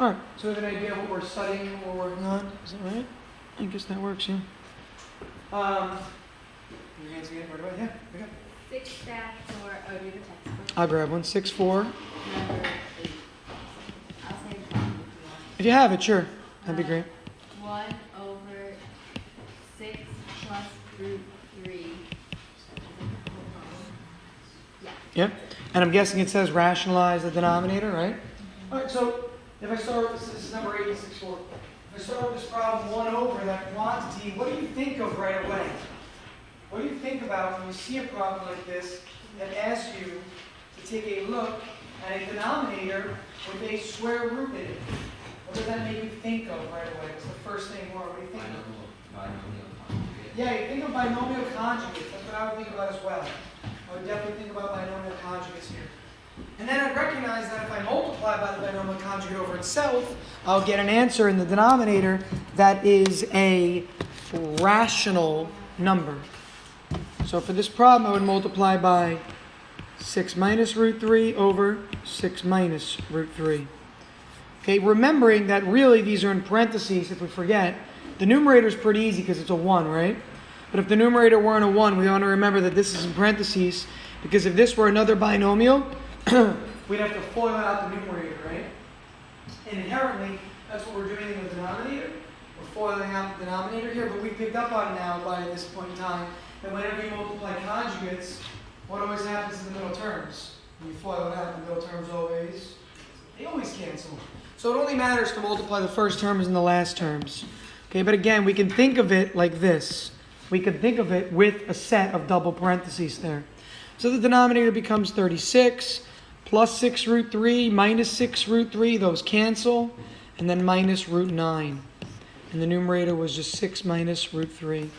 All right, so we have an idea of what we're studying and what we're working on. Is that right? I guess that works, yeah. Your hands again, right away? Yeah, we got it. 6-4, do the textbook. I'll grab one. 6-4. Number 8. I'll say the top If you have it, sure. That'd be great. 1 over 6 plus root 3. Yeah. Yep. And I'm guessing it says rationalize the denominator, right? All right, so if I start with this is number 8 and 6-4. If I start with this problem 1 over that quantity, what do you think of right away? What do you think about when you see a problem like this that asks you to take a look at a denominator with a square root in it? What does that make you think of right away? What's the first thing, Laura? What do you think of? Binomial conjugate. Yeah, you think of binomial conjugates. That's what I would think about as well. I would definitely think about binomial conjugates here. And then I'd recognize that if I multiply by the binomial conjugate over itself, I'll get an answer in the denominator that is a rational number. So for this problem, I would multiply by 6 minus root 3 over 6 minus root 3. Okay, remembering that really these are in parentheses if we forget. The numerator is pretty easy because it's a 1, right? But if the numerator weren't a 1, we want to remember that this is in parentheses because if this were another binomial, we'd have to FOIL out the numerator, right? And inherently, that's what we're doing in the denominator. We're foiling out the denominator here, but we picked up on now by this point in time that whenever you multiply conjugates, what always happens in the middle terms? When you FOIL it out, the middle terms they always cancel. So it only matters to multiply the first terms and the last terms. Okay, but again, we can think of it like this. We can think of it with a set of double parentheses there. So the denominator becomes 36 plus 6 root 3 minus 6 root 3. Those cancel. And then minus root 9. And the numerator was just 6 minus root 3.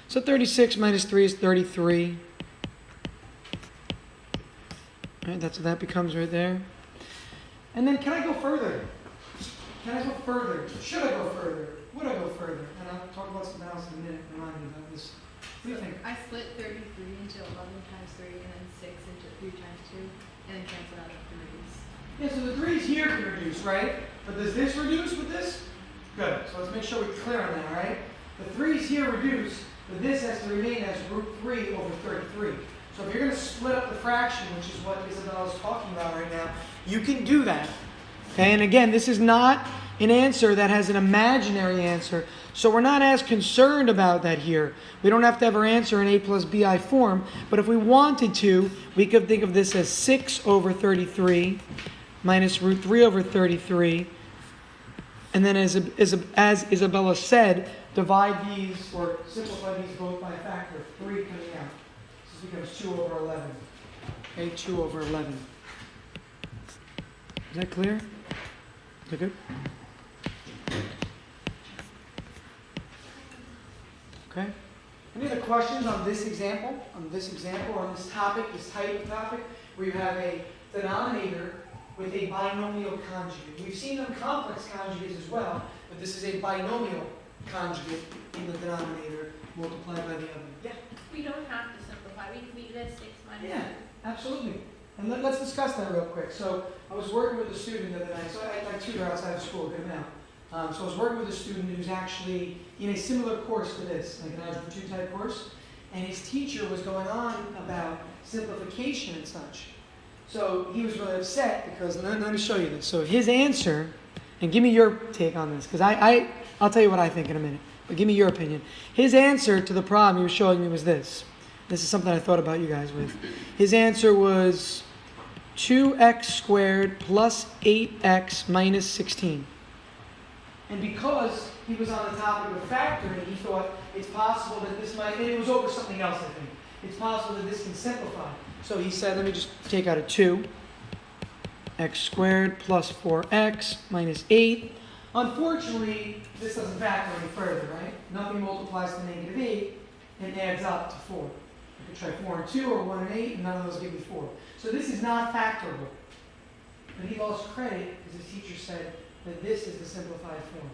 So 36 minus 3 is 33. All right, that's what that becomes right there. And then can I go further? Can I go further? Should I go further? Would I go further? And I'll talk about something else in a minute. Remind me about this. What do you think? I split 33 into 11 times 3 and then 6 into 3 times 2 and then cancel out the 3's. Yeah, so the 3's here can reduce, right? But does this reduce with this? Good. So let's make sure we're clear on that, all right? The 3's here reduce, but this has to remain as root 3 over 33. So if you're going to split up the fraction, which is what Isabella is talking about right now, you can do that. Okay, and again, this is not an answer that has an imaginary answer. So we're not as concerned about that here. We don't have to have our answer in a plus bi form. But if we wanted to, we could think of this as 6 over 33 minus root 3 over 33. And then as Isabella said, divide these or simplify these both by a factor of 3 coming out. This becomes 2 over 11. Okay, 2 over 11. Is that clear? Is that good? Okay. Any other questions on this example? On this topic, this type of topic, where you have a denominator with a binomial conjugate. We've seen them complex conjugates as well, but this is a binomial conjugate in the denominator multiplied by the other. Yeah. We don't have to simplify. We can leave it as 6 minus 2. Yeah, absolutely. And let's discuss that real quick. So I was working with a student the other night. So I tutor outside of school, good amount. So I was working with a student who's actually in a similar course to this, like an Algebra 2 type course. And his teacher was going on about simplification and such. So he was really upset because, and let me show you this. So his answer, and give me your take on this, because I'll tell you what I think in a minute. But give me your opinion. His answer to the problem he was showing me was this. This is something I thought about you guys with. His answer was 2x squared plus 8x minus 16. And because he was on the topic of factoring, he thought it's possible that this might, and it was over something else, I think. It's possible that this can simplify. So he said, let me just take out a 2. X squared plus 4x minus 8. Unfortunately, this doesn't factor any further, right? Nothing multiplies to negative 8 and adds up to 4. I could try 4 and 2 or 1 and 8, and none of those give me 4. So this is not factorable. But he lost credit because his teacher said that this is the simplified form.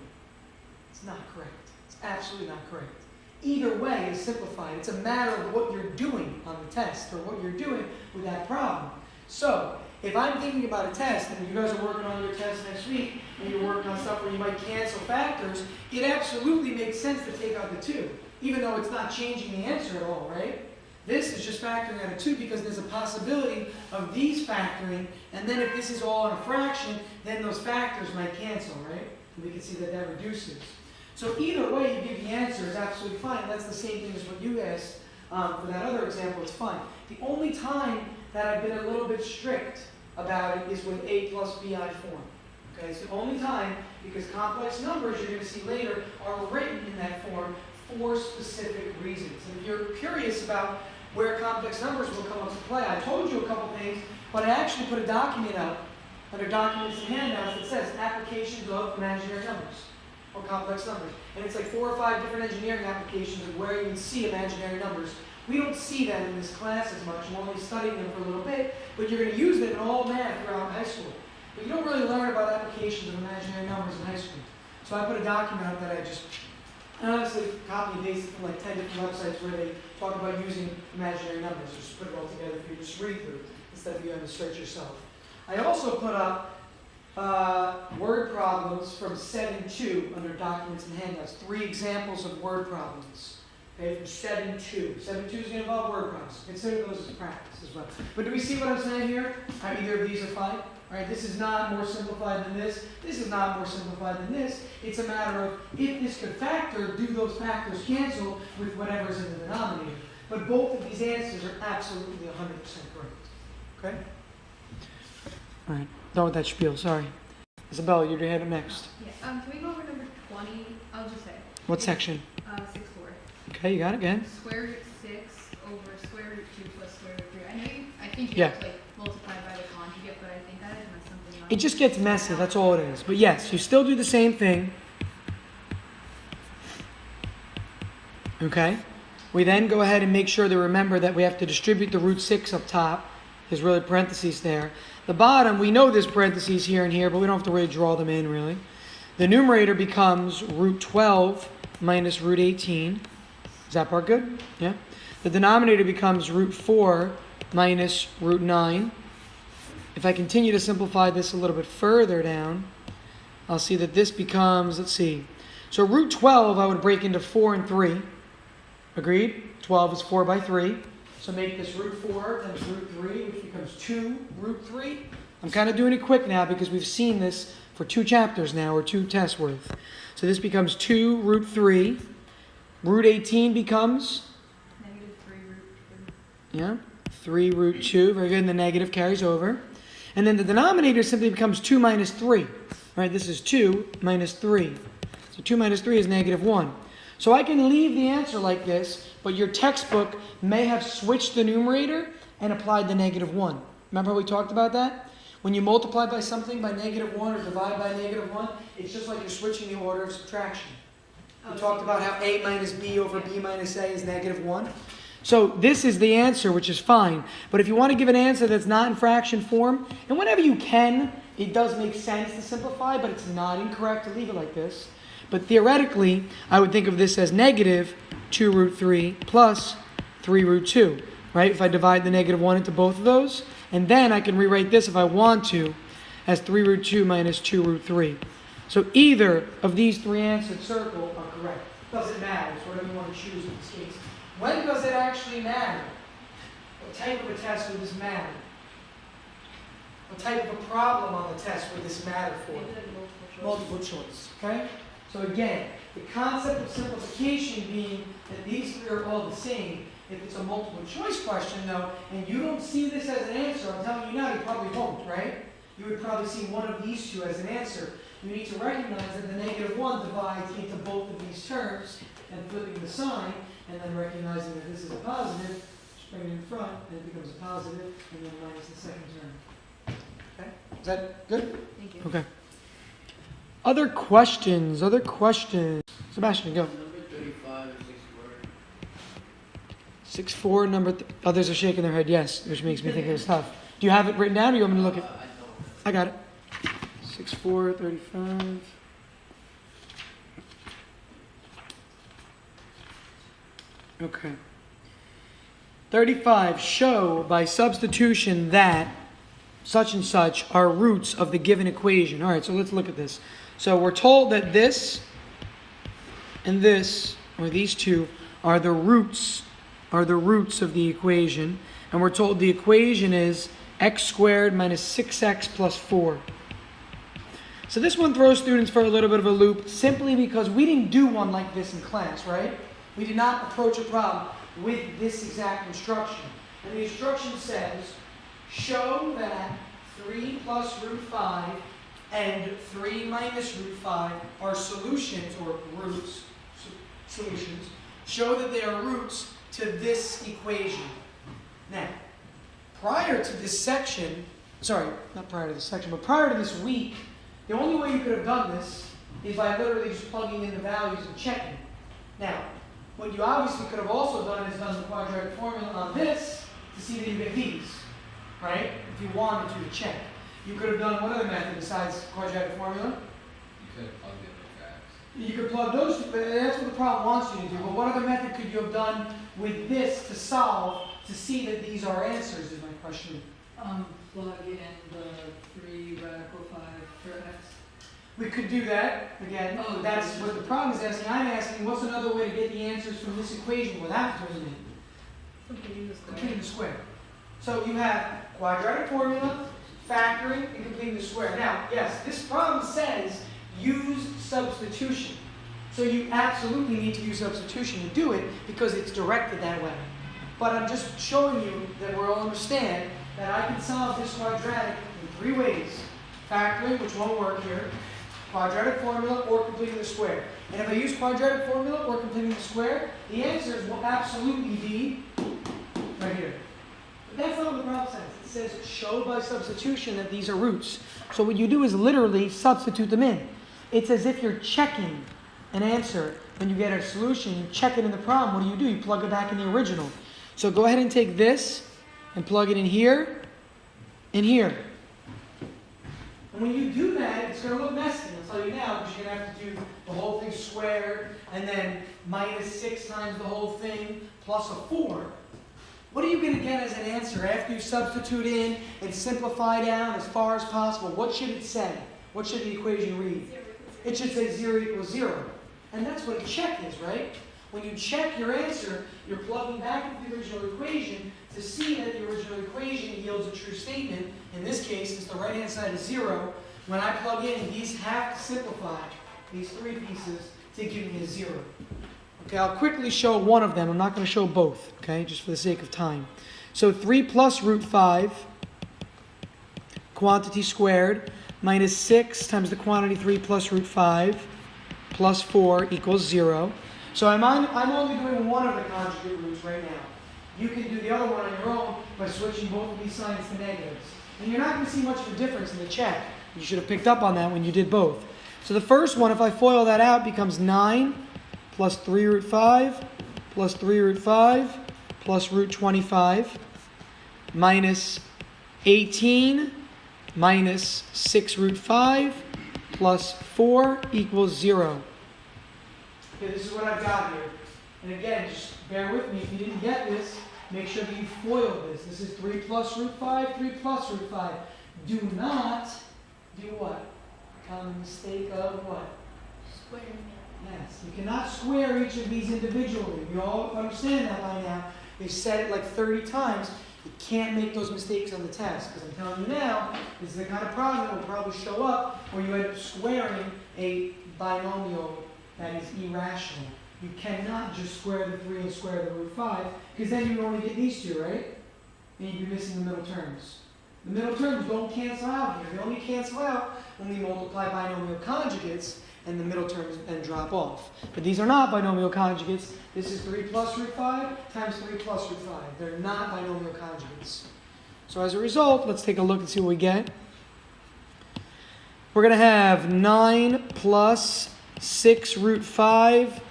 It's not correct. It's absolutely not correct. Either way is simplified. It's a matter of what you're doing on the test or what you're doing with that problem. So if I'm thinking about a test, and you guys are working on your test next week, and you're working on stuff where you might cancel factors, it absolutely makes sense to take out the 2, even though it's not changing the answer at all, right? This is just factoring out a 2 because there's a possibility of these factoring, and then if this is all in a fraction, then those factors might cancel, right? And we can see that that reduces. So either way you give the answer is absolutely fine. That's the same thing as what you asked for that other example. It's fine. The only time that I've been a little bit strict about it is with A plus BI form. Okay, it's the only time because complex numbers you're going to see later are written in that form for specific reasons. And if you're curious about where complex numbers will come into play, I told you a couple things, but I actually put a document up under documents and handouts that says applications of imaginary numbers or complex numbers. And it's like 4 or 5 different engineering applications of where you would see imaginary numbers. We don't see that in this class as much. We're only studying them for a little bit, but you're going to use them in all math throughout high school. But you don't really learn about applications of imaginary numbers in high school. So I put a document out that I just honestly copy and pasted from like 10 different websites where they talk about using imaginary numbers. Just put it all together for you to just read through instead of you having to search yourself. I also put up word problems from 7.2 under documents and handouts. 3 examples of word problems. Okay, from 7.2. 7.2 is going to involve word problems. Consider those as practice as well. But do we see what I'm saying here? How either of these are fine? All right, this is not more simplified than this. This is not more simplified than this. It's a matter of if this could factor, do those factors cancel with whatever's in the denominator? But both of these answers are absolutely 100% correct. Okay? All right, done with that spiel. Sorry. Isabella, you're head up next. Yeah. Can we go over number 20? I'll just say. What section? 6/4. Okay, you got it again. Square root 6 over square root 2 plus square root 3. I know I think you Yeah. have to like multiply by the conjugate, but I think I had messed something up. It just gets messy, that's all it is. But yes, you still do the same thing. Okay? We then go ahead and make sure to remember that we have to distribute the root 6 up top. There's really parentheses there. The bottom, we know there's parentheses here and here, but we don't have to really draw them in, really. The numerator becomes root 12 minus root 18. Is that part good? Yeah? The denominator becomes root 4 minus root 9. If I continue to simplify this a little bit further down, I'll see that this becomes, let's see. So root 12 I would break into 4 and 3. Agreed? 12 is 4 by 3. So make this root 4 times root 3, which becomes 2 root 3. I'm kind of doing it quick now because we've seen this for 2 chapters now, or 2 tests worth. So this becomes 2 root 3. Root 18 becomes? Negative 3 root 2. Yeah, 3 root 2. Very good, and the negative carries over. And then the denominator simply becomes 2 minus 3. Right, this is 2 minus 3. So 2 minus 3 is negative 1. So I can leave the answer like this, but your textbook may have switched the numerator and applied the negative 1. Remember how we talked about that? When you multiply by something by negative 1 or divide by negative 1, it's just like you're switching the order of subtraction. We talked about how A minus B over B minus A is negative 1. So this is the answer, which is fine. But if you want to give an answer that's not in fraction form, and whenever you can, it does make sense to simplify, but it's not incorrect to leave it like this. But theoretically, I would think of this as negative 2 root 3 plus 3 root 2. Right? If I divide the negative 1 into both of those, and then I can rewrite this if I want to as 3 root 2 minus 2 root 3. So either of these 3 answered circle are correct. Doesn't matter. It's whatever you want to choose in this case. When does it actually matter? What type of a test would this matter? What type of a problem on the test would this matter for? Maybe like multiple choice. Multiple choice. Okay? So again, the concept of simplification being that these 3 are all the same. If it's a multiple choice question though, and you don't see this as an answer, I'm telling you now, you probably won't, right? You would probably see one of these 2 as an answer. You need to recognize that the negative 1 divides into both of these terms and flipping the sign, and then recognizing that this is a positive, just bring it in front, and it becomes a positive, and then minus the second term. Okay? Is that good? Thank you. Okay. Other questions? Sebastian, go. Number 35 is 6/4. 6-4, others are shaking their head yes, which makes me think it was tough. Do you have it written down, or you want me to look at it? I don't. I got it. 6-4, 35. Okay. 35, show by substitution that such and such are roots of the given equation. All right, so let's look at this. So we're told that this and this, or these two, are the roots of the equation. And we're told the equation is x squared minus 6x plus 4. So this one throws students for a little bit of a loop simply because we didn't do one like this in class, right? We did not approach a problem with this exact instruction. And the instruction says, show that 3 plus root 5 and 3 minus root 5 are solutions, or roots, solutions. Show that they are roots to this equation. Now, prior to this section, but prior to this week, the only way you could have done this is by literally just plugging in the values and checking. Now, what you obviously could have also done is done the quadratic formula on this to see that you get these, right? If you wanted to check. You could have done what other method besides quadratic formula? You could plug in the facts. You could plug those, but that's what the problem wants you to do. But what other method could you have done with this to solve to see that these are answers, is my question. Plug in the 3 radical 5 for x. We could do that, again, Oh, that's what the problem is asking. I'm asking, what's another way to get the answers from this equation without doing it? Completing the square. So you have quadratic formula, factoring, and completing the square. Now, yes, this problem says use substitution. So you absolutely need to use substitution to do it because it's directed that way. But I'm just showing you that we'll understand that I can solve this quadratic in 3 ways. Factoring, which won't work here, quadratic formula, or completing the square. And if I use quadratic formula or completing the square, the answers will absolutely be right here. But that's not what the problem says. It says show by substitution that these are roots. So what you do is literally substitute them in. It's as if you're checking an answer. When you get a solution, you check it in the problem. What do? You plug it back in the original. So go ahead and take this and plug it in here and here. And when you do that, it's going to look messy. I'll tell you now, because you're going to have to do the whole thing squared and then minus 6 times the whole thing plus a 4. What are you going to get as an answer after you substitute in and simplify down as far as possible? What should it say? What should the equation read? It should say 0 equals 0. And that's what a check is, right? When you check your answer, you're plugging back into the original equation to see that the original equation yields a true statement. In this case, since the right-hand side is 0, when I plug in, these have to simplify, these 3 pieces, to give me a 0. Okay, I'll quickly show one of them. I'm not going to show both, okay, just for the sake of time. So 3 plus root 5, quantity squared, minus 6 times the quantity 3 plus root 5, plus 4 equals 0. So I'm only doing one of the conjugate roots right now. You can do the other one on your own by switching both of these signs to negatives. And you're not going to see much of a difference in the check. You should have picked up on that when you did both. So the first one, if I FOIL that out, becomes 9 plus 3 root 5 plus 3 root 5 plus root 25 minus 18 minus 6 root 5 plus 4 equals 0. Okay, this is what I've got here. And again, just bear with me. If you didn't get this, make sure that you FOIL this. This is 3 plus root 5, 3 plus root 5. Do not do what? Common mistake of what? Squaring it. Yes, you cannot square each of these individually. We all understand that by now. They've said it like 30 times. You can't make those mistakes on the test. Because I'm telling you now, this is the kind of problem that will probably show up where you end up squaring a binomial that is irrational. You cannot just square the 3 and square the root 5, because then you only get these two, right? And you'd be missing the middle terms. The middle terms don't cancel out here. They only cancel out when we multiply binomial conjugates, and the middle terms then drop off. But these are not binomial conjugates. This is 3 plus root 5 times 3 plus root 5. They're not binomial conjugates. So as a result, let's take a look and see what we get. We're going to have 9 plus 6 root 5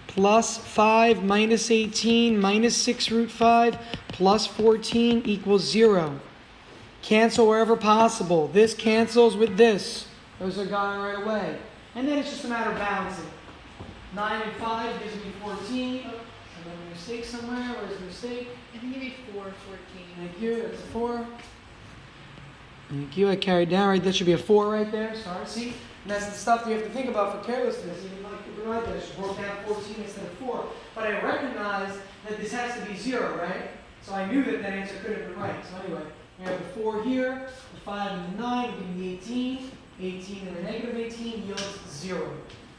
plus 5 minus 18 minus 6 root 5 plus 14 equals 0. Cancel wherever possible. This cancels with this. Those are gone right away. And then it's just a matter of balancing. 9 and 5 gives me 14. I made a mistake somewhere. Where's the mistake? I think it'd be 4, 14. Thank you. That's a 4. And you keep carried down, right? That should be a 4 right there. Sorry, see? And that's the stuff that you have to think about for carelessness. Even like you write that, I just wrote down 14 instead of 4. But I recognize that this has to be 0, right? So I knew that that answer couldn't have been right. So anyway, we have the 4 here, the 5 and the 9, giving the 18. 18 and a negative 18 yields 0.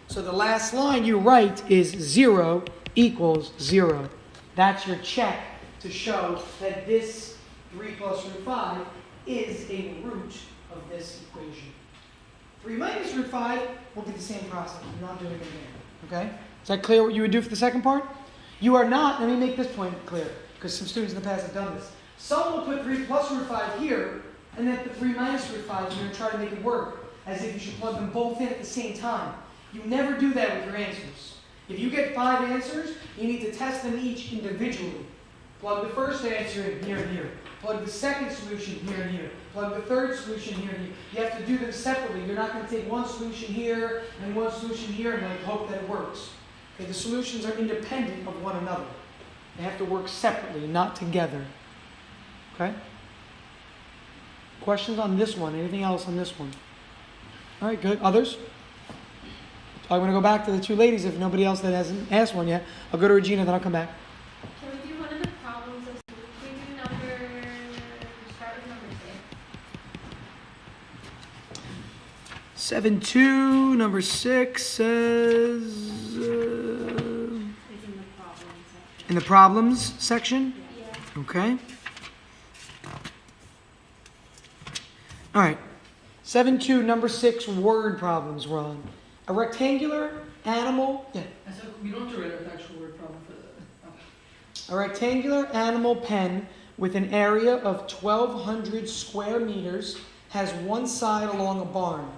So the last line you write is 0 equals 0. That's your check to show that this 3 plus root 5 is a root of this equation. 3 minus root 5 will be the same process. I'm not doing it again. Okay? Is that clear what you would do for the second part? You are not, let me make this point clear, because some students in the past have done this. Some will put 3 plus root 5 here, and then put 3 minus root 5 here and try to make it work, as if you should plug them both in at the same time. You never do that with your answers. If you get 5 answers, you need to test them each individually. Plug the first answer in here and here. Plug the second solution here and here. Plug the third solution here and here. You have to do them separately. You're not going to take one solution here and one solution here and hope that it works. Okay, the solutions are independent of one another. They have to work separately, not together. Okay? Questions on this one? Anything else on this one? All right, good. Others? I'm going to go back to the 2 ladies if nobody else that hasn't asked one yet. I'll go to Regina, then I'll come back. Can we do one of the problems of can we do number start with number 6? 7-2, number 6 says... It's in the problem section. in the problems section? Yeah. Okay. All right. 7-2, number 6, word problems, Ron. A rectangular animal... Yeah. I said, we don't have to write an actual word problem for that. A rectangular animal pen with an area of 1,200 square meters has one side along a barn.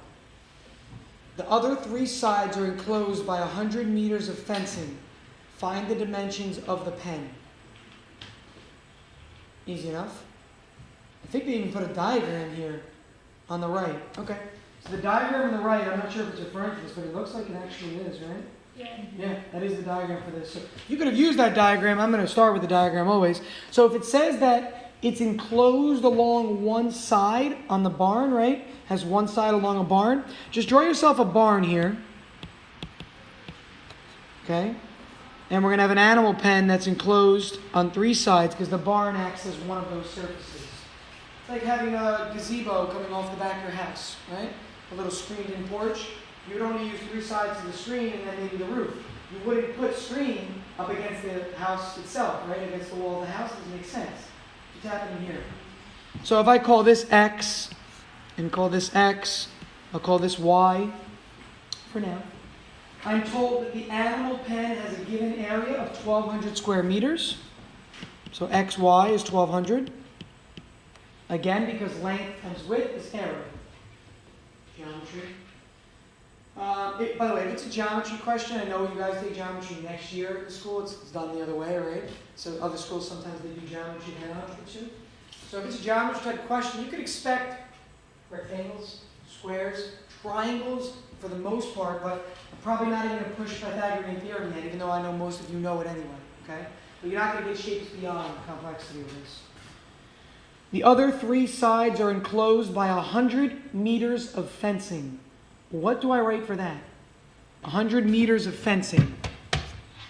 The other 3 sides are enclosed by 100 meters of fencing. Find the dimensions of the pen. Easy enough. I think they even put a diagram here on the right. Okay. So the diagram on the right, I'm not sure if it's referring to this, but it looks like it actually is, right? Yeah. Yeah, that is the diagram for this. So you could have used that diagram. I'm going to start with the diagram always. So if it says that it's enclosed along one side on the barn, right? Has one side along a barn. Just draw yourself a barn here. Okay? And we're going to have an animal pen that's enclosed on 3 sides because the barn acts as one of those surfaces. It's like having a gazebo coming off the back of your house, right? A little screened-in porch. You would only use 3 sides of the screen and then maybe the roof. You wouldn't put screen up against the house itself, right? Against the wall of the house. It doesn't make sense. What's happening here? So if I call this X and call this X, I'll call this Y for now. I'm told that the animal pen has a given area of 1,200 square meters. So XY is 1,200. Again, because length times width is area. Geometry. By the way, if it's a geometry question, I know you guys take geometry next year at the school. It's done the other way, right? So other schools sometimes they do geometry and algebra too. So if it's a geometry type question, you could expect rectangles, squares, triangles for the most part, but I'm probably not even going to push Pythagorean theorem yet, even though I know most of you know it anyway. Okay? But you're not going to get shapes beyond the complexity of this. The other 3 sides are enclosed by 100 meters of fencing. What do I write for that? 100 meters of fencing.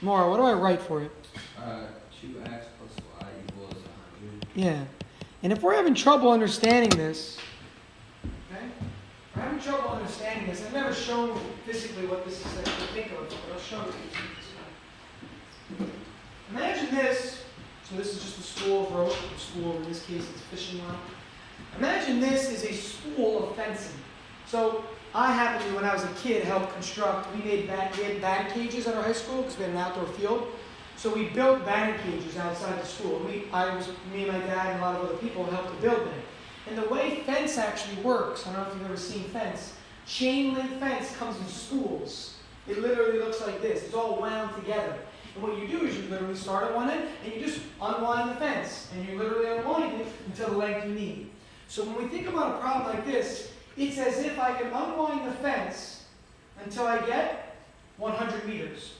Maura, what do I write for it? 2x plus y equals 100. Yeah. And if we're having trouble understanding this, okay? We're having trouble understanding this. I've never shown physically what this is like to think of, but I'll show you. Imagine this. So this is just a spool of rope. A spool, in this case, it's a fishing line. Imagine this is a spool of fencing. So I happened to, when I was a kid, help construct. We had batting cages at our high school because we had an outdoor field. So we built batting cages outside the school. Me and my dad and a lot of other people helped to build them. And the way fence actually works, I don't know if you've ever seen fence, chain link fence comes in spools. It literally looks like this. It's all wound together. And what you do is you literally start at one end and you just unwind the fence. And you literally unwind it until the length you need. So when we think about a problem like this, it's as if I can unwind the fence until I get 100 meters.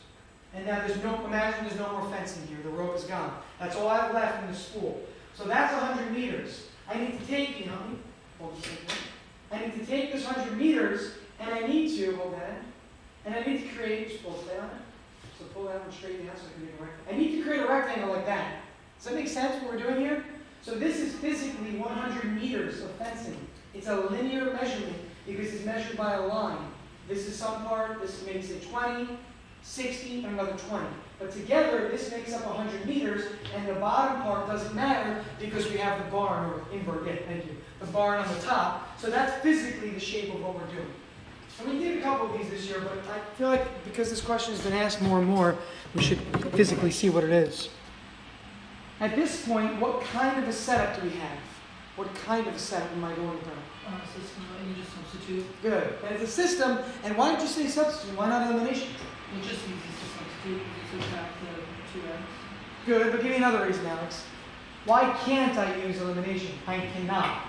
And now imagine there's no more fencing here. The rope is gone. That's all I have left in the spool. So that's 100 meters. I need to take, hold this like that. I need to take this 100 meters, and I need to, hold that, and I need to create, just pull stay on it. So pull that one straight down so I can make a rectangle. I need to create a rectangle like that. Does that make sense what we're doing here? So this is physically 100 meters of fencing. It's a linear measurement because it's measured by a line. This is some part, this makes it 20, 60, and another 20. But together, this makes up 100 meters, and the bottom part doesn't matter because we have the barn, or invert, yeah, thank you, the barn on the top. So that's physically the shape of what we're doing. And we did a couple of these this year, but I feel like because this question has been asked more and more, we should physically see what it is. At this point, what kind of a setup do we have? What kind of a setup am I going from? System, you just substitute. Good. And it's a system, and why did you say substitute? Why not elimination? It just uses to substitute, you subtract the 2x. Good, but give me another reason, Alex. Why can't I use elimination? I cannot.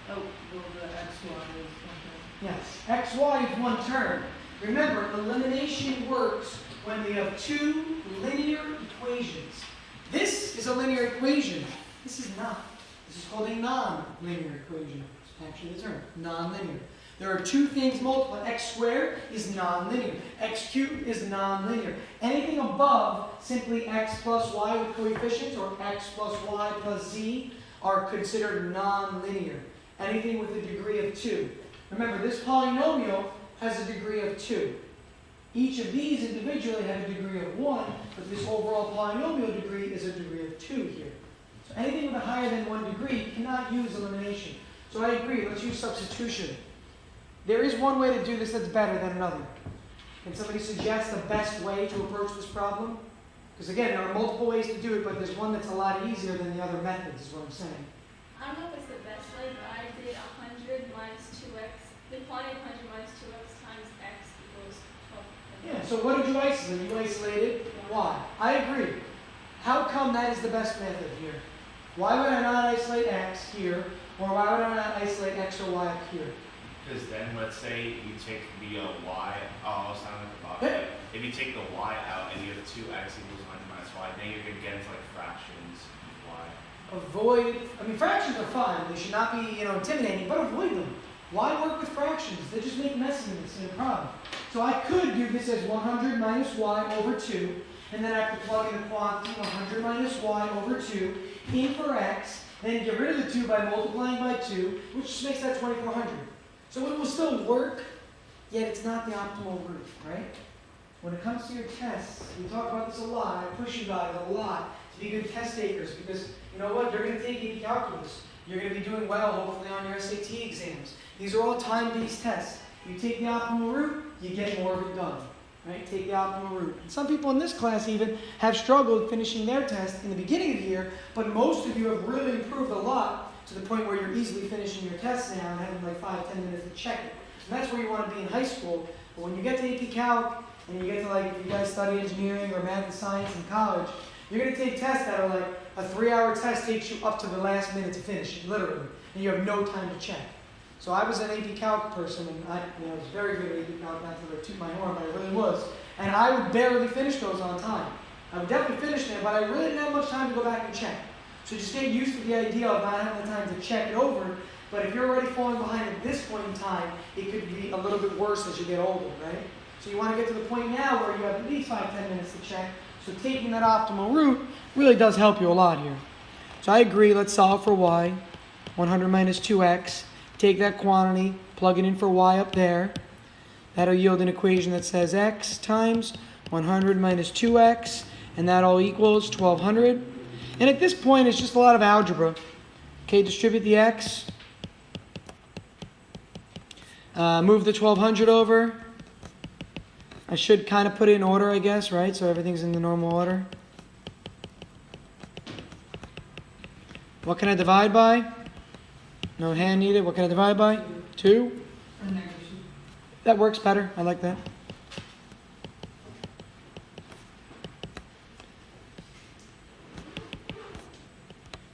Oh, well, the xy is one Yes, xy is one term. Remember, elimination works when we have two linear equations. This is a linear equation. This is not. This is called a non-linear equation. It's actually the term, non-linear. There are two things multiplied. X squared is non-linear. X cubed is non-linear. Anything above simply x plus y with coefficients or x plus y plus z are considered non-linear. Anything with a degree of 2. Remember, this polynomial has a degree of 2. Each of these individually have a degree of 1, but this overall polynomial degree is a degree of 2 here. So anything with a higher than 1 degree cannot use elimination. So I agree, let's use substitution. There is one way to do this that's better than another. Can somebody suggest the best way to approach this problem? Because again, there are multiple ways to do it, but there's one that's a lot easier than the other methods, is what I'm saying. I don't know if it's the best way, but I did 100 minus 2x. The quantity of 100 minus 2x times x equals 12. Yeah, so what did you isolate? You isolated y. I agree. How come that is the best method here? Why would I not isolate x here, or why would I not isolate x or y up here? Because then, let's say you take the y, I'll sound like a box. Yeah. If you take the y out and you have 2x equals 100 minus y, then you're going to get into like fractions of y. Fractions are fine. They should not be, intimidating, but avoid them. Why work with fractions? They just make messiness in a problem. So I could do this as 100 minus y over 2, and then I have to plug in the quantity 100 minus y over 2 in for x, then get rid of the 2 by multiplying by 2, which just makes that 2400. So it will still work, yet it's not the optimal route, right? When it comes to your tests, we talk about this a lot, I push you guys a lot to be good test takers, because you know what, you're going to take AP Calculus. You're going to be doing well, hopefully, on your SAT exams. These are all time-based tests. You take the optimal route, you get more of it done, right? Take the optimal route. And some people in this class even have struggled finishing their test in the beginning of the year, but most of you have really improved a lot to the point where you're easily finishing your tests now and having like 5-10 minutes to check it. And that's where you want to be in high school. But when you get to AP Calc, and you get to if you guys study engineering or math and science in college, you're going to take tests that are like a 3-hour test takes you up to the last minute to finish it, literally. And you have no time to check. So I was an AP Calc person, and I was very good at AP Calc, not to toot my horn, but I really was. And I would barely finish those on time. I would definitely finish them, but I really didn't have much time to go back and check. So just get used to the idea of not having the time to check it over. But if you're already falling behind at this point in time, it could be a little bit worse as you get older, right? So you want to get to the point now where you have at least 5-10 minutes to check. So taking that optimal route really does help you a lot here. So I agree, let's solve for y. 100 minus 2x. Take that quantity, plug it in for y up there. That'll yield an equation that says x times 100 minus 2x, and that all equals 1200. And at this point, it's just a lot of algebra. Okay, distribute the x. Move the 1200 over. I should kind of put it in order, I guess, right? So everything's in the normal order. What can I divide by? No hand needed. What can I divide by? 2. Or negative 2. That works better. I like that.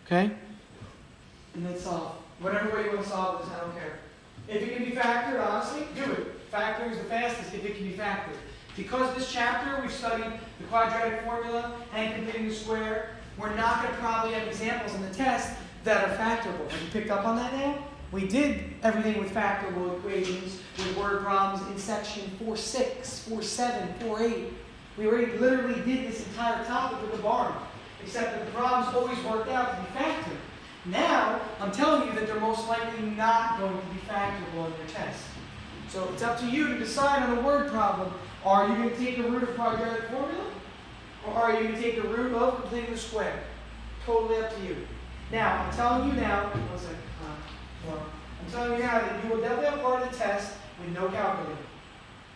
Okay? And then solve. Whatever way you want to solve this, I don't care. If it can be factored, honestly, do it. Factoring is the fastest if it can be factored. Because this chapter, we've studied the quadratic formula and completing the square, we're not going to probably have examples in the test that are factorable. Have you picked up on that now? We did everything with factorable equations with word problems in section 4.6, 4.7, 4.8. We already literally did this entire topic with the bar, except that the problems always worked out to be factored. Now, I'm telling you that they're most likely not going to be factorable on your test. So it's up to you to decide on a word problem. Are you going to take the root of quadratic formula? Or are you going to take the root of completing the square? Totally up to you. Now, I'm telling you now, one second, I'm telling you now that you will definitely have part of the test with no calculator.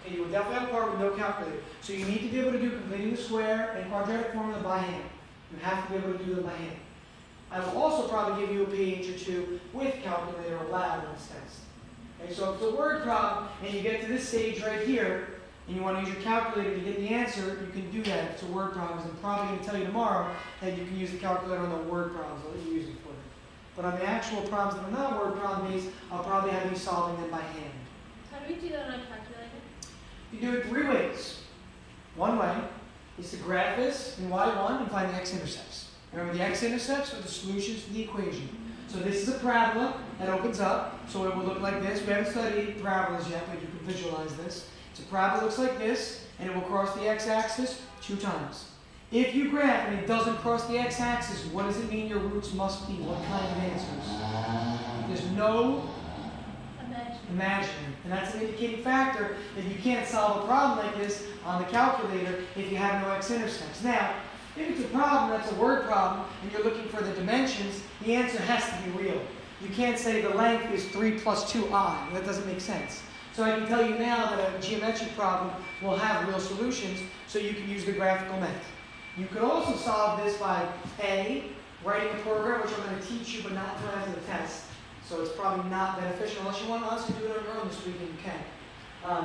Okay, you will definitely have part with no calculator. So you need to be able to do completing the square and quadratic formula by hand. You have to be able to do them by hand. I will also probably give you a page or two with calculator allowed in this test. Okay, so if it's a word problem and you get to this stage right here, and you want to use your calculator to get the answer, you can do that if it's a word problem. I'm probably going to tell you tomorrow that you can use the calculator on the word problems. I'll let you use it for it. But on the actual problems that are not word problem based, I'll probably have you solving them by hand. How do we do that on a calculator? You do it 3 ways. One way is to graph this in y1 and find the x-intercepts. Remember, the x-intercepts are the solutions to the equation. So this is a parabola that opens up, so it will look like this. We haven't studied parabolas yet, but you can visualize this. So a parabola looks like this, and it will cross the x-axis 2 times. If you graph and it doesn't cross the x-axis, what does it mean your roots must be? What kind of answers? There's no imaginary. And that's an indicating factor that you can't solve a problem like this on the calculator if you have no x-intercepts. Now, if it's a problem that's a word problem and you're looking for the dimensions, the answer has to be real. You can't say the length is 3 plus 2i. That doesn't make sense. So I can tell you now that a geometric problem will have real solutions, so you can use the graphical method. You could also solve this by A, writing a program, which I'm going to teach you, but not until after the test. So it's probably not beneficial unless you want to honestly do it on your own this weekend. You can.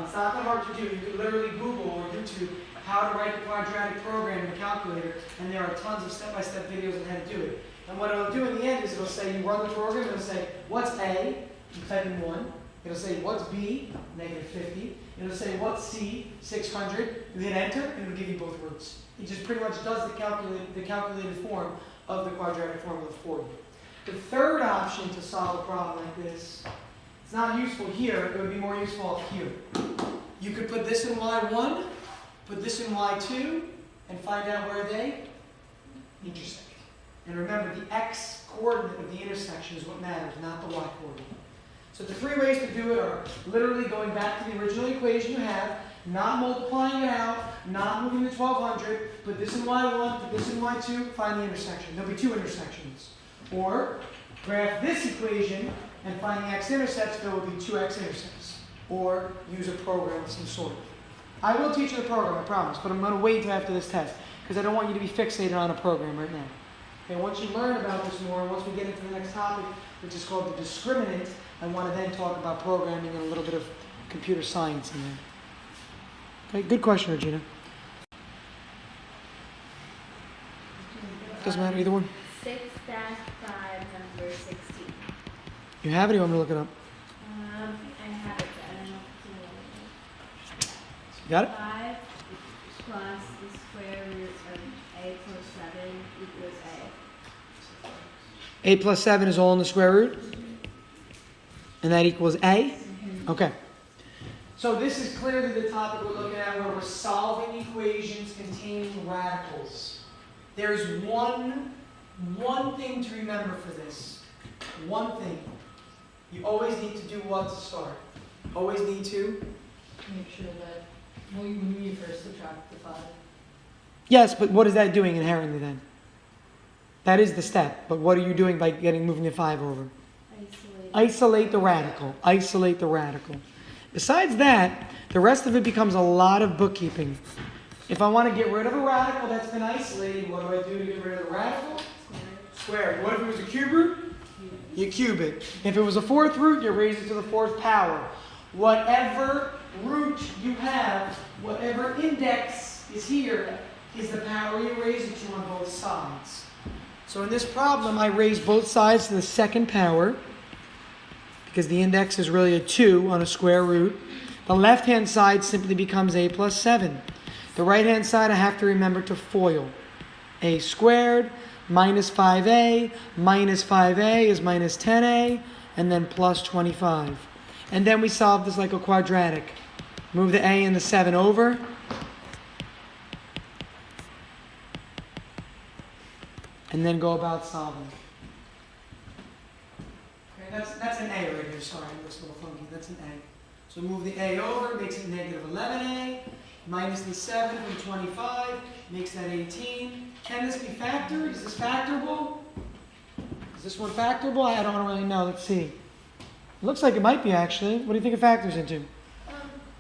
It's not that hard to do. You can literally Google or YouTube how to write a quadratic program in a calculator, and there are tons of step-by-step videos on how to do it. And what it'll do in the end is it'll say you run the program, it'll say what's A, you type in 1. It'll say what's B, negative 50. It'll say what's C, 600. You hit enter, and it'll give you both roots. It just pretty much does the calculated form of the quadratic formula for you. The third option to solve a problem like this, it's not useful here, it would be more useful up here. You could put this in y1, put this in y2, and find out where they intersect. And remember, the x coordinate of the intersection is what matters, not the y coordinate. So the 3 ways to do it are literally going back to the original equation you have, not multiplying it out, not moving the 1200, put this in y1, put this in y2, find the intersection. There'll be 2 intersections. Or graph this equation and find the x-intercepts, there will be 2 x-intercepts. Or use a program of some sort. I will teach you the program, I promise, but I'm going to wait until after this test because I don't want you to be fixated on a program right now. Okay, once you learn about this more, once we get into the next topic, which is called the discriminant, I want to then talk about programming and a little bit of computer science in there. Okay, good question, Regina. Doesn't matter, either one. 6-5, number 16. You have it or you want me to look it up? I have it, but I don't know if it's in the You got it? 5 plus the square root of a plus 7 equals a. 8 plus 7 is all in the square root? And that equals a? Okay. So this is clearly the topic we're looking at where we're solving equations containing radicals. There's one thing to remember for this. One thing. You always need to do what to start? Always need to? Make sure that, when you first subtract the 5. Yes, but what is that doing inherently then? That is the step, but what are you doing by moving the 5 over? Isolate the radical. Isolate the radical. Besides that, the rest of it becomes a lot of bookkeeping. If I want to get rid of a radical that's been isolated, what do I do to get rid of the radical? Square it. What if it was a cube root? You cube it. If it was a 4th root, you raise it to the 4th power. Whatever root you have, whatever index is here, is the power you raise it to on both sides. So in this problem, I raise both sides to the 2nd power, because the index is really a 2 on a square root. The left-hand side simply becomes a plus 7. The right-hand side I have to remember to FOIL. A squared minus 5a is minus 10a, and then plus 25. And then we solve this like a quadratic. Move the a and the 7 over. And then go about solving. Okay, that's an a right here. Sorry, it looks a little funky. That's an a. So move the a over, makes it negative 11a. Minus the 7 from 25, makes that 18. Can this be factored? Is this factorable? Is this one factorable? I don't really know. Let's see. It looks like it might be, actually. What do you think it factors into?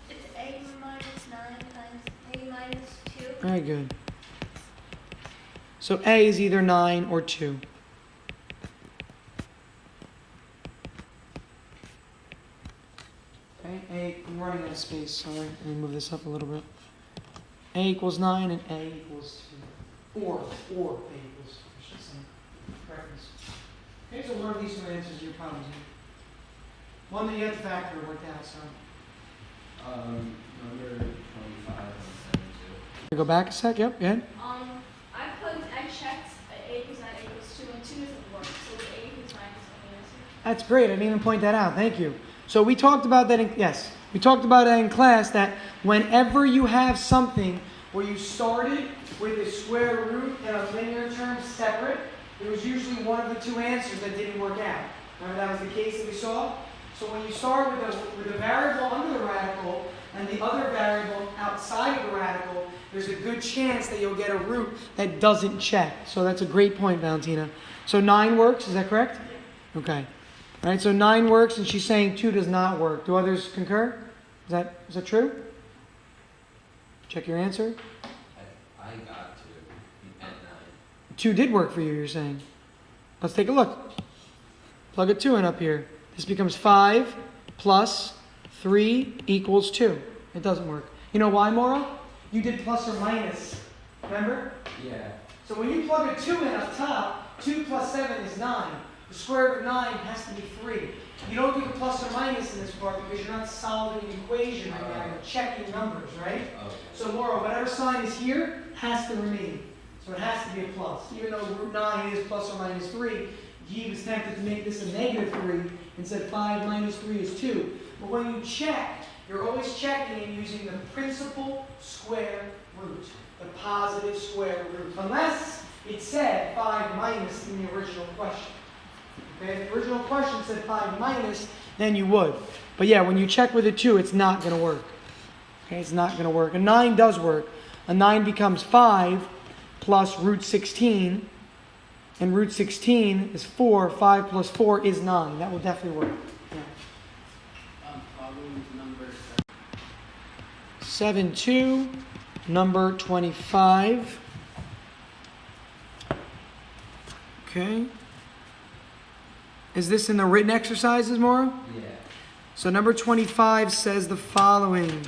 It's a minus 9 times a minus 2. Very good. So a is either 9 or 2. Okay, I'm running out of space. Sorry. Let me move this up a little bit. A equals 9 and a equals 2. Or a equals, I should say. Reference. Okay, so one of these two answers you're probably doing. One that you have to factor worked out, so. Number 25 and 72. Go back a sec, yep, go ahead. I checked a equals 9, a equals 2, and 2 doesn't work, so the a equals 9 is the only answer. That's great, I didn't even point that out, thank you. So we talked about that we talked about that in class, that whenever you have something where you started with a square root and a linear term separate, there was usually one of the two answers that didn't work out. Remember that was the case that we saw? So when you start with a variable under the radical and the other variable outside of the radical, there's a good chance that you'll get a root that doesn't check. So that's a great point, Valentina. So 9 works, is that correct? Okay. All right, so 9 works, and she's saying 2 does not work. Do others concur? Is that true? Check your answer. I got to at 9. 2 did work for you, you're saying. Let's take a look. Plug a 2 in up here. This becomes 5 plus 3 equals 2. It doesn't work. You know why, Maura? You did plus or minus. Remember? Yeah. So when you plug a 2 in up top, 2 plus 7 is 9. The square root of 9 has to be 3. You don't do the plus or minus in this part because you're not solving an equation right now. You're checking numbers, right? Okay. So Maura, whatever sign is here has to remain. So it has to be a plus. Even though root 9 is plus or minus 3, he was tempted to make this a negative 3 and said 5 minus 3 is 2. But when you check, you're always checking and using the principal square root, the positive square root, unless it said 5 minus in the original question. Okay, if the original question said 5 minus, then you would. But yeah, when you check with a 2, it's not going to work. Okay, it's not going to work. A 9 does work. A 9 becomes 5 plus root 16. And root 16 is 4. 5 plus 4 is 9. That will definitely work. Yeah. Problem number 7-2, number 25. Okay. Is this in the written exercises, Maura? Yeah. So number 25 says the following.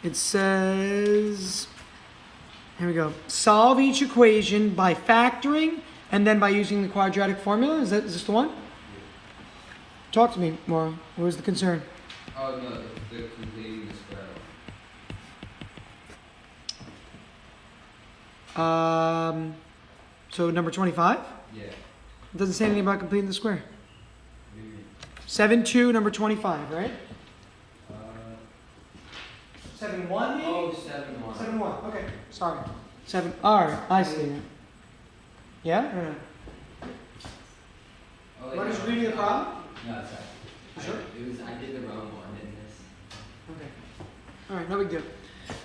It says, here we go. Solve each equation by factoring and then by using the quadratic formula. Is this the one? Talk to me, Maura. What was the concern? Oh, no, they're completing the square. So number 25? Yeah. It doesn't say anything about completing the square. Mm-hmm. 7-2, number 25, right? 7-1 maybe? Oh, 7-1. 7-1, okay. Sorry. 7, alright, I see it. Yeah? Or no? Oh, Want to just read me the problem? No, it's You sure? I did the wrong one in this. Okay. Alright, no big deal.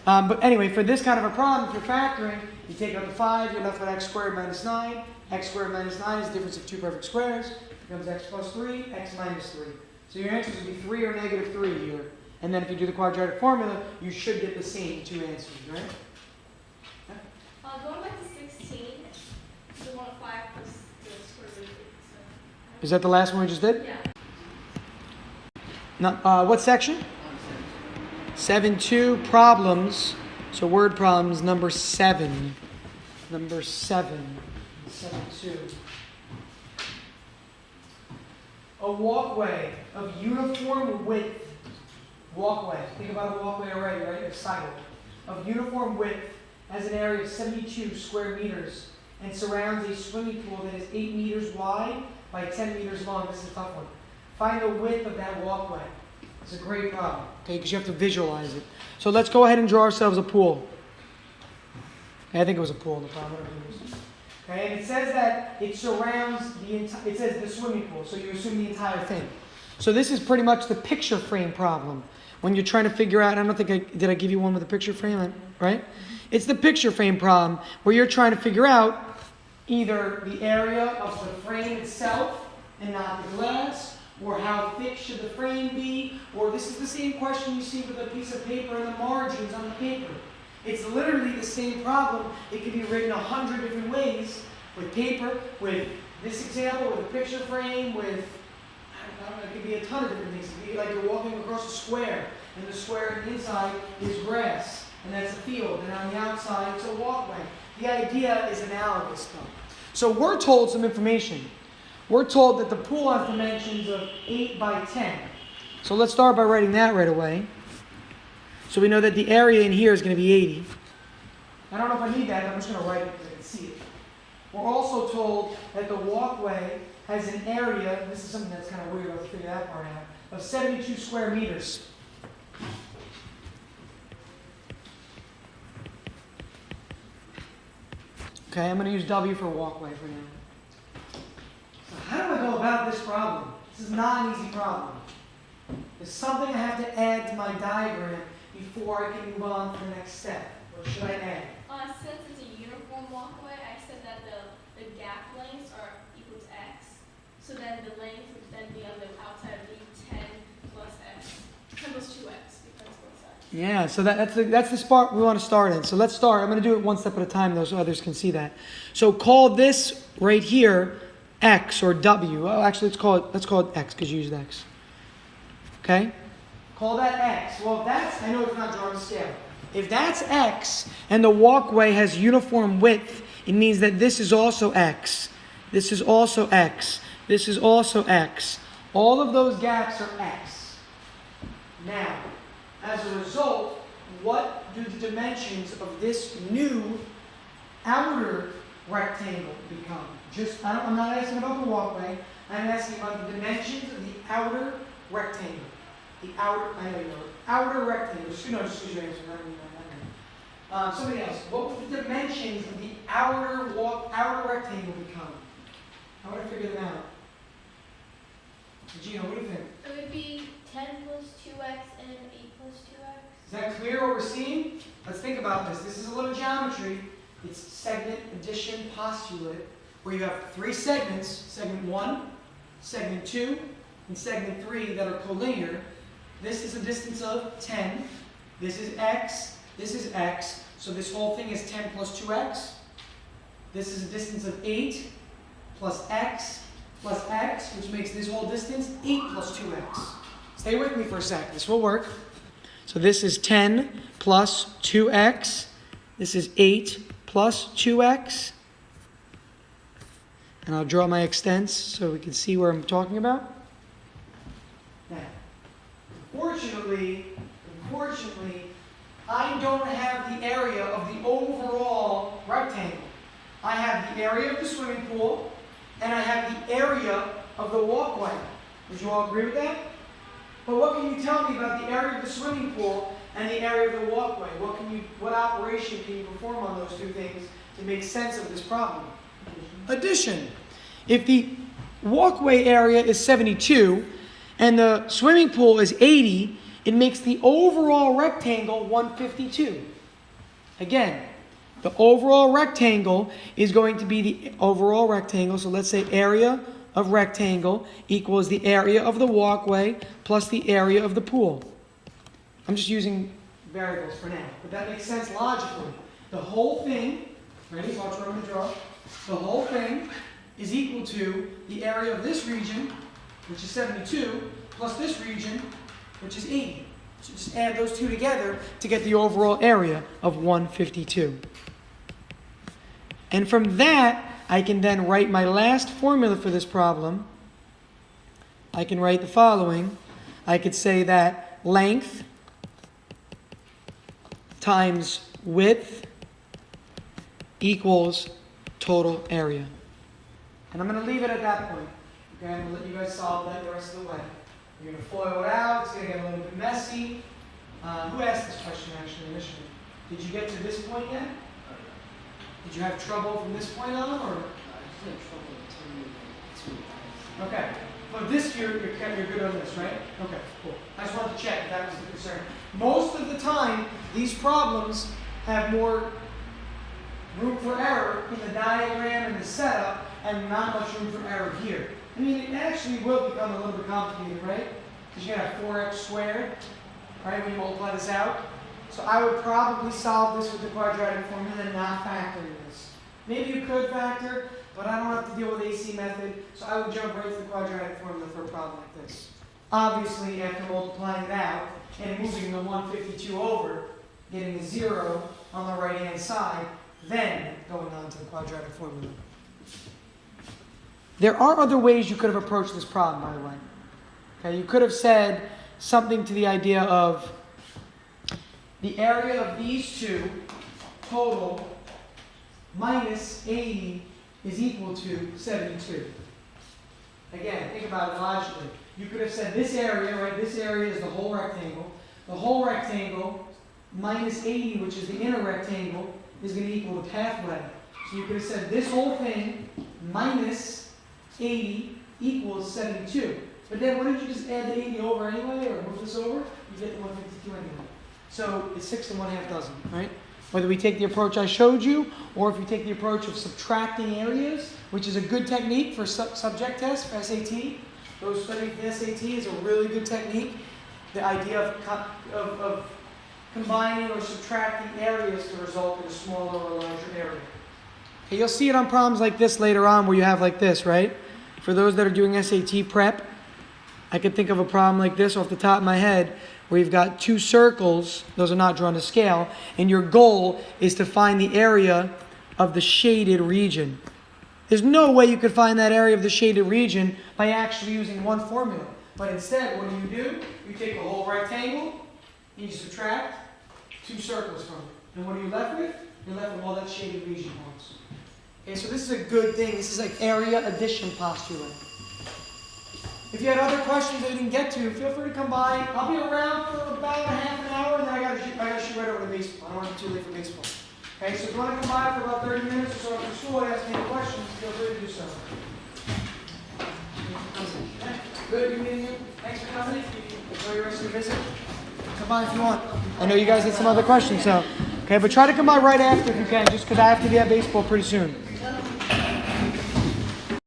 But anyway, for this kind of a problem, if you're factoring, you take out the 5, you're left with x squared minus 9. X squared minus 9 is the difference of two perfect squares. Becomes x plus 3, x minus 3. So your answers would be 3 or negative 3 here. And then if you do the quadratic formula, you should get the same two answers, right? Going back to 16, the 1 of 5 plus the square root. Is that the last one we just did? Yeah. Not, what section? 7-2, problems. So word problems, number 7. Number 7. 7-2. A walkway of uniform width. Walkway. Think about a walkway already, right? A sidewalk. Of uniform width has an area of 72 square meters and surrounds a swimming pool that is 8 meters wide by 10 meters long. This is a tough one. find the width of that walkway. It's a great problem, okay, because you have to visualize it. So let's go ahead and draw ourselves a pool. Okay, I think it was a pool in the problem. Okay, and it says that it surrounds it says the swimming pool, so you assume the entire thing. So this is pretty much the picture frame problem. When you're trying to figure out, I don't think did I give you one with a picture frame, right? It's the picture frame problem where you're trying to figure out either the area of the frame itself and not the glass, or how thick should the frame be, or this is the same question you see with a piece of paper and the margins on the paper. It's literally the same problem. It can be written 100 different ways with paper, with this example, with a picture frame, with, I don't know, it could be a ton of different things. It could be like you're walking across a square, and the square on the inside is grass, and that's a field, and on the outside it's a walkway. The idea is analogous though. So we're told some information. We're told that the pool has dimensions of 8 by 10. So let's start by writing that right away. So we know that the area in here is going to be 80. I don't know if I need that, but I'm just going to write it because I can see it. We're also told that the walkway has an area, this is something that's kind of weird, I'll figure that part out, of 72 square meters. Okay, I'm going to use W for walkway for now. So how do I go about this problem? This is not an easy problem. There's something I have to add to my diagram before I can move on to the next step. What should I add? Since it's a uniform walkway, I said that the gap lengths are equal to x. So then the length would then be on the outside of the 10 plus x. 10 plus 2x because both sides. Yeah, so that's the spot we want to start in. So let's start. I'm going to do it one step at a time though so others can see that. So call this right here x or w. Oh, actually let's call it x because you used x. Okay? Call that x. Well, if that's, I know it's not drawn to scale. If that's x and the walkway has uniform width, it means that this is also x. This is also x. This is also x. All of those gaps are x. Now, as a result, what do the dimensions of this new outer rectangle become? I'm not asking about the walkway. I'm asking about the dimensions of the outer rectangle. The outer, I know you know it. Outer rectangle. Just use your answer. I don't mean that. Somebody else. What would the dimensions of the outer rectangle become? How would I figure them out? Gino, what do you think? It would be 10 plus 2x and 8 plus 2x. Is that clear what we're seeing? Let's think about this. This is a little geometry. It's segment addition postulate, where you have 3 segments, segment 1, segment 2, and segment 3 that are collinear. This is a distance of 10. This is x. This is x. So this whole thing is 10 plus 2x. This is a distance of 8 plus x, which makes this whole distance 8 plus 2x. Stay with me for a sec. This will work. So this is 10 plus 2x. This is 8 plus 2x. And I'll draw my extents so we can see where I'm talking about. Now, unfortunately, I don't have the area of the overall rectangle. I have the area of the swimming pool, and I have the area of the walkway. Would you all agree with that? But what can you tell me about the area of the swimming pool and the area of the walkway? What operation can you perform on those two things to make sense of this problem? Addition. If the walkway area is 72 and the swimming pool is 80, it makes the overall rectangle 152. Again, the overall rectangle is going to be the overall rectangle. So let's say area of rectangle equals the area of the walkway plus the area of the pool. I'm just using variables for now, but that makes sense logically. The whole thing, ready? Watch what I'm going to draw. The whole thing is equal to the area of this region, which is 72, plus this region, which is 80. So just add those two together to get the overall area of 152. And from that, I can then write my last formula for this problem. I can write the following. I could say that length times width equals total area. And I'm going to leave it at that point. Okay, I'm gonna let you guys solve that the rest of the way. You're gonna FOIL it out, it's gonna get a little bit messy. Who asked this question actually initially? Did you get to this point yet? Did you have trouble from this point on, or? Okay, but this you're good on this, right? Okay, cool. I just wanted to check if that was the concern. Most of the time, these problems have more room for error in the diagram and the setup, and not much room for error here. I mean, it actually will become a little bit complicated, right? Because you're going to have 4x squared, right, when you multiply this out. So I would probably solve this with the quadratic formula and not factoring this. Maybe you could factor, but I don't have to deal with AC method, so I would jump right to the quadratic formula for a problem like this. Obviously, after multiplying it out and moving the 152 over, getting a 0 on the right-hand side, then going on to the quadratic formula. There are other ways you could have approached this problem, by the way. Okay, you could have said something to the idea of the area of these two total minus 80 is equal to 72. Again, think about it logically. You could have said this area, right? This area is the whole rectangle. The whole rectangle minus 80, which is the inner rectangle, is going to equal the halfway. So you could have said this whole thing minus 80 equals 72. But then wouldn't you just add the 80 over anyway, or move this over? You get the 152 anyway. So it's 6 1/2 dozen, right? Whether we take the approach I showed you, or if you take the approach of subtracting areas, which is a good technique for subject tests, for SAT. Those studying for the SAT is a really good technique. The idea of combining or subtracting areas to result in a smaller or larger area. Okay, you'll see it on problems like this later on where you have like this, right? For those that are doing SAT prep, I could think of a problem like this off the top of my head where you've got two circles, those are not drawn to scale, and your goal is to find the area of the shaded region. There's no way you could find that area of the shaded region by actually using one formula. But instead, what do? You take a whole rectangle, and you subtract two circles from it. And what are you left with? You're left with all that shaded region points. Okay, so this is a good thing. This is like area addition postulating. If you had other questions that you didn't get to, feel free to come by. I'll be around for about a half an hour, and then I gotta shoot right over to baseball. I don't want to be too late for baseball. Okay, so if you want to come by for about 30 minutes or so after school and ask me any questions, feel free to do so. Good meeting you. Thanks for coming. Enjoy your rest of your visit. Come by if you want. I know you guys had some other questions, so okay, but try to come by right after if you can, just because I have to be at baseball pretty soon.